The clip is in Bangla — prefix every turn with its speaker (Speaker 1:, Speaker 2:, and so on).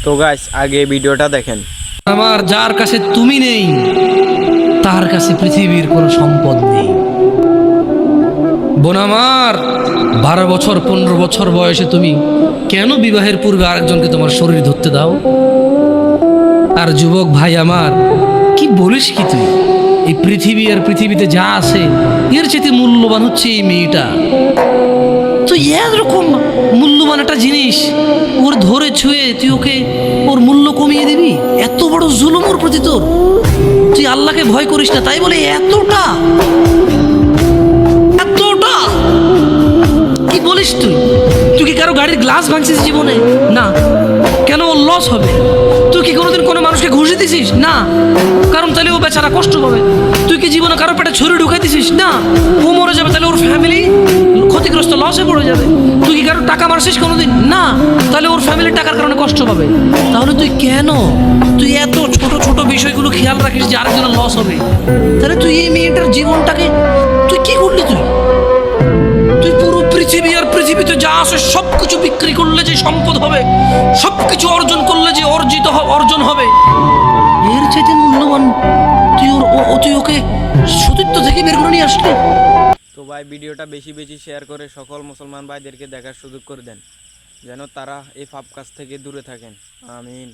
Speaker 1: তো গাইস আগে ভিডিওটা দেখেন।
Speaker 2: আমার যার কাছে তুমি নেই তার কাছে পৃথিবীর কোনো সম্পদ নেই। বোন আমার, 12 বছর 15 বছর বয়সে তুমি কেন বিবাহের পূর্বে আরেকজনকে তোমার শরীর ধরতে দাও? আর যুবক ভাই আমার, কি বলিস কি তুই? এই পৃথিবী আর পৃথিবীতে যা আছে এর চেয়ে মূল্যবান হচ্ছে এই মেয়েটা। তুই এরকম মূল্যবান একটা জিনিস ওর ধরে ছুঁয়ে তুই ওকে ওর মূল্য কমিয়ে দিবি? এত বড় জুলুম ওর প্রতি তোর। তুই আল্লাহকে ভয় করিস না তাই বলে এতটা এতটা কি বলিস তুই? তুই কি কারো গাড়ির গ্লাস ভাঙছিস জীবনে? না। কেন ওর লস হবে? তুই কি কোনোদিন কোনো মানুষকে ঘুষে দিছিস? না, কারণ তাহলে ও বেচারা কষ্ট পাবে। তুই কি জীবনে কারো পেটে ছুরি ঢুকাই দিছিস? না, ও মরে যাবে, তাহলে ওর ফ্যামিলি ক্ষতিগ্রস্ত, লসে পড়ে যাবে। তুই কি কারো টাকা মারছিস কোনোদিন? না, তাহলে ওর ফ্যামিলির টাকার কারণে কষ্ট পাবে। তাহলে তুই এত ছোট ছোট বিষয়গুলো খেয়াল রাখিস যে আরেকজনের লস হবে? তাহলে তুই এই মেয়েটার জীবনটাকে তুই কি করলি? তুই পুরো পৃথিবী আর পৃথিবীতে যা আছে সবকিছু বিক্রি করলে যে সম্পদ হবে, সবকিছু অর্জন করলে যে অর্জন হবে, এর চাইতে মূল্যবান তুই ওকে সতীত্ব থেকে বের করে নিয়ে আসলি।
Speaker 1: তো ভাই ভিডিওটা বেশি বেশি শেয়ার করে সকল মুসলমান ভাইদেরকে দেখার সুযোগ করে দেন, যেন তারা এই পাপ কাজ থেকে দূরে থাকেন। আমিন।